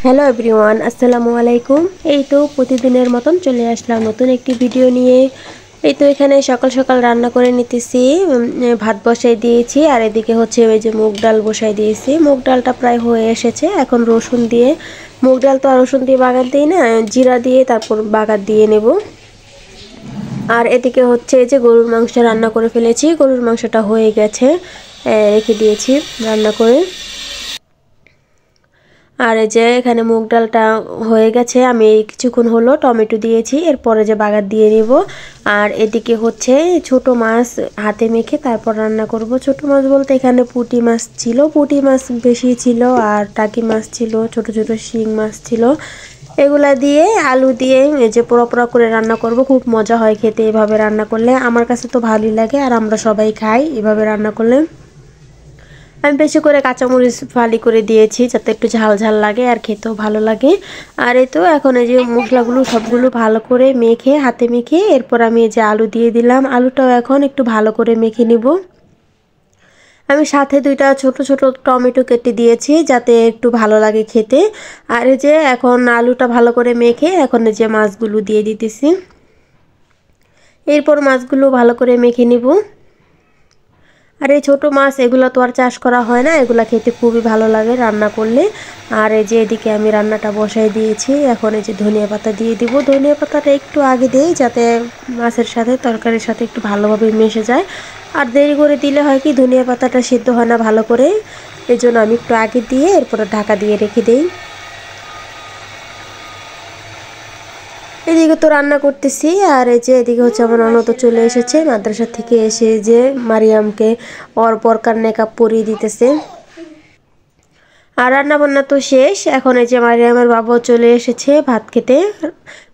Hello everyone, আসসালামু আলাইকুম। এই তো প্রতিদিনের মতন চলে আসলাম নতুন একটি ভিডিও নিয়ে। এই তো এখানে সকাল সকাল রান্না করে নিতেছি। ভাত বসাই দিয়েছি আর এদিকে হচ্ছে ওই যে মুগ ডাল বসাই দিয়েছি। মুগ ডালটা প্রায় হয়ে এসেছে। এখন রসুন দিয়ে, মুগ ডাল তো আর রসুন দিয়ে বাগার দিই না, জিরা দিয়ে তারপর বাগার দিয়ে নেব। আর এদিকে হচ্ছে যে গরুর মাংস রান্না করে ফেলেছি। গরুর মাংসটা হয়ে গেছে, রেখে দিয়েছি রান্না করে। আর এই যে এখানে মুগ ডালটা হয়ে গেছে, আমি কিছুক্ষণ হলো টমেটো দিয়েছি, এরপরে যে বাগার দিয়ে নিব। আর এদিকে হচ্ছে ছোট মাছ হাতে মেখে তারপর রান্না করব। ছোট মাছ বলতে এখানে পুঁটি মাছ ছিল, পুঁটি মাছ বেশি ছিল, আর টাকি মাছ ছিল, ছোট ছোট শিং মাছ ছিল। এগুলা দিয়ে আলু দিয়ে এই যে পোড়া পোড়া করে রান্না করব। খুব মজা হয় খেতে এভাবে রান্না করলে, আমার কাছে তো ভালোই লাগে আর আমরা সবাই খাই এভাবে রান্না করলে। আমি বেশি করে কাঁচামরিচ ফালি করে দিয়েছি যাতে একটু ঝাল ঝাল লাগে আর খেতেও ভালো লাগে। আর এই তো এখন এই যে মশলাগুলো সবগুলো ভালো করে মেখে হাতে মেখে এরপর আমি এই যে আলু দিয়ে দিলাম। আলুটাও এখন একটু ভালো করে মেখে নিব। আমি সাথে দুইটা ছোট ছোট টমেটো কেটে দিয়েছি যাতে একটু ভালো লাগে খেতে। আর এই যে এখন আলুটা ভালো করে মেখে এখন এই যে মাছগুলো দিয়ে দিতেছি। এরপর মাছগুলো ভালো করে মেখে নিব। আর এই ছোটো মাছ এগুলো তো আর চাষ করা হয় না, এগুলো খেতে খুবই ভালো লাগে রান্না করলে। আর এই যে এদিকে আমি রান্নাটা বসাই দিয়েছি। এখন এই যে ধনিয়া পাতা দিয়ে দিব। ধনিয়া পাতাটা একটু আগে দিই যাতে মাছের সাথে তরকারির সাথে একটু ভালোভাবে মিশে যায়। আর দেরি করে দিলে হয় কি ধনিয়া পাতাটা সিদ্ধ হয় না ভালো করে, এই জন্য আমি একটু আগে দিয়ে এরপরে ঢাকা দিয়ে রেখে দিই। এদিকে তো রান্না করতেছি আর এই যে এদিকে হচ্ছে আমার ননদ চলে এসেছে মাদ্রাসা থেকে এসে, যে মারিয়ামকে ওর বরকার নেকাব পরিয়ে দিতেছে। আর রান্না বান্না তো শেষ, এখন এই যে মারিয়ামের বাবাও চলে এসেছে ভাত খেতে।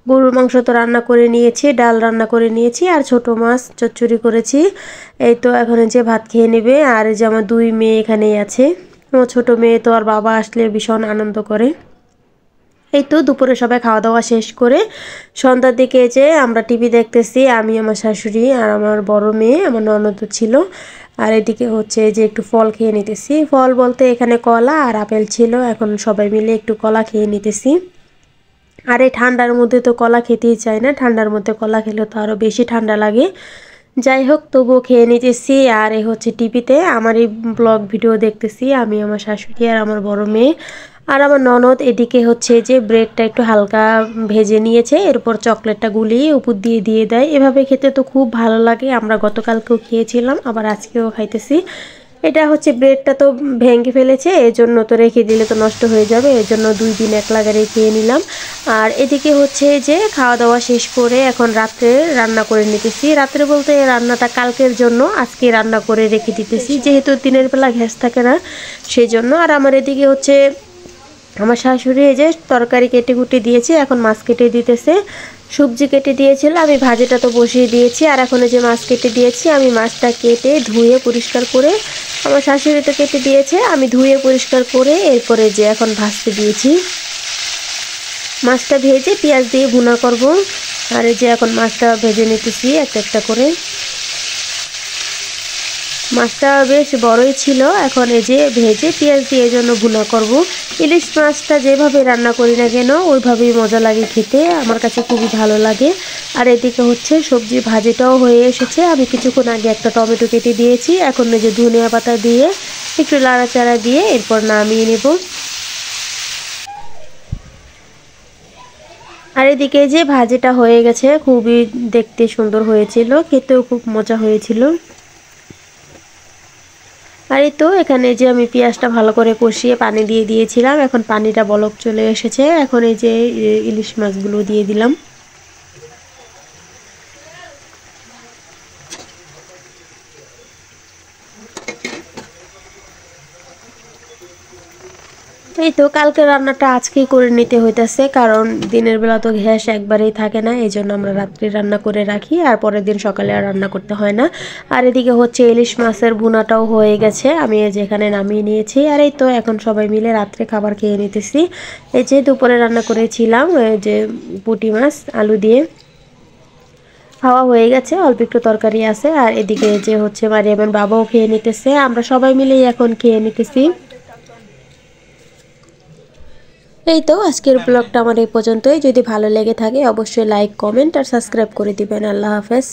গরুর মাংস তো রান্না করে নিয়েছি, ডাল রান্না করে নিয়েছি আর ছোট মাছ চচ্চড়ি করেছি। এই তো এখন এই যে ভাত খেয়ে নেবে। আর এই যে আমার দুই মেয়ে এখানেই আছে। আমার ছোট মেয়ে তো আর বাবা আসলে ভীষণ আনন্দ করে। এই তো দুপুরে সবাই খাওয়া দাওয়া শেষ করে সন্ধ্যার দিকে যে আমরা টিভি দেখতেছি, আমি আমার শাশুড়ি আর আমার বড় মেয়ে, আমার ননদ ছিল। আর এদিকে হচ্ছে যে একটু ফল খেয়ে নিতেছি। ফল বলতে এখানে কলা আর আপেল ছিল, এখন সবাই মিলে একটু কলা খেয়ে নিতেছি। আর এই ঠান্ডার মধ্যে তো কলা খেতেই চায় না, ঠান্ডার মধ্যে কলা খেলে তো আরও বেশি ঠান্ডা লাগে। যাই হোক তবুও খেয়ে নিতেছি। আর এই হচ্ছে টিভিতে আমার এই ব্লগ ভিডিও দেখতেছি আমি, আমার শাশুড়ি আর আমার বড় মেয়ে। আর আমার ননদ এদিকে হচ্ছে যে ব্রেডটা একটু হালকা ভেজে নিয়েছে, এরপর চকলেটটা গুলিয়ে উপর দিয়ে দিয়ে দেয়। এভাবে খেতে তো খুব ভালো লাগে, আমরা গতকালকেও খেয়েছিলাম আবার আজকেও খাইতেছি। এটা হচ্ছে ব্রেডটা তো ভেঙে ফেলেছে, এজন্য তো রেখে দিলে তো নষ্ট হয়ে যাবে, এজন্য 2 দিন এক লাগারে খেয়ে নিলাম। আর এদিকে হচ্ছে যে খাওয়া দাওয়া শেষ করে এখন রাত্রে রান্না করে নিতেছি। রাত্রে বলতে রান্নাটা কালকের জন্য আজকে রান্না করে রেখে দিতেছি, যেহেতু দিনের বেলা গ্যাস থাকে না সেই জন্য। আর আমার এদিকে হচ্ছে আমার শাশুড়ি এই যে তরকারি কেটে কুটে দিয়েছে, এখন মাছ কেটে দিতেছে। সবজি কেটে দিয়েছিল, আমি ভাজিটা তো বসিয়ে দিয়েছি। আর এখন যে মাছ কেটে দিয়েছি, আমি মাছটা কেটে ধুয়ে পরিষ্কার করে, আমার শাশুড়ি তো কেটে দিয়েছে, আমি ধুয়ে পরিষ্কার করে এরপরে যে এখন ভাজতে দিয়েছি। মাছটা ভেজে পেঁয়াজ দিয়ে ভুনা করব। আর এই যে এখন মাছটা ভেজে নিতেছি একটা একটা করে। মাছটা বেশ বড়ই ছিল, এখন এই যে ভেজে পেঁয়াজ দিয়ে এই জন্য ভুনা করব। ইলিশ মাছটা যেভাবে রান্না করি না কেন ওইভাবেই মজা লাগে খেতে, আমার কাছে খুবই ভালো লাগে। আর এদিকে হচ্ছে সবজি ভাজিটাও হয়ে এসেছে, আমি কিছুক্ষণ আগে একটা টমেটো কেটে দিয়েছি। এখন এই যে ধনিয়া পাতা দিয়ে একটু নাড়াচাড়া দিয়ে এরপর নামিয়ে নেব। আর এদিকে যে ভাজিটা হয়ে গেছে, খুবই দেখতে সুন্দর হয়েছিল, খেতেও খুব মজা হয়েছিল। আর এই তো এখানে যে আমি পেঁয়াজটা ভালো করে কষিয়ে পানি দিয়ে দিয়েছিলাম, এখন পানিটা বলক চলে এসেছে, এখন এই যে ইলিশ মাছগুলো দিয়ে দিলাম। এই তো কালকে রান্নাটা আজকেই করে নিতে হইতাছে, কারণ দিনের বেলা তো গ্যাস একবারেই থাকে না, এই জন্য আমরা রাত্রি রান্না করে রাখি আর পরের দিন সকালে আর রান্না করতে হয় না। আর এদিকে হচ্ছে ইলিশ মাছের ভুনাটাও হয়ে গেছে, আমি যেখানে নামিয়ে নিয়েছি। আর এই তো এখন সবাই মিলে রাত্রে খাবার খেয়ে নিতেছি। এই যে দুপুরে রান্না করেছিলাম যে পুঁটি মাছ আলু দিয়ে, খাওয়া হয়ে গেছে, অল্প একটু তরকারি আছে। আর এদিকে যে হচ্ছে মারিয়ামের বাবাও খেয়ে নিতেছে, আমরা সবাই মিলেই এখন খেয়ে নিতেছি। এই তো আজকের ব্লগটা আমার এই পর্যন্তই। যদি ভালো লেগে থাকে অবশ্যই লাইক, কমেন্ট আর সাবস্ক্রাইব করে দিবেন। আল্লাহ হাফেজ।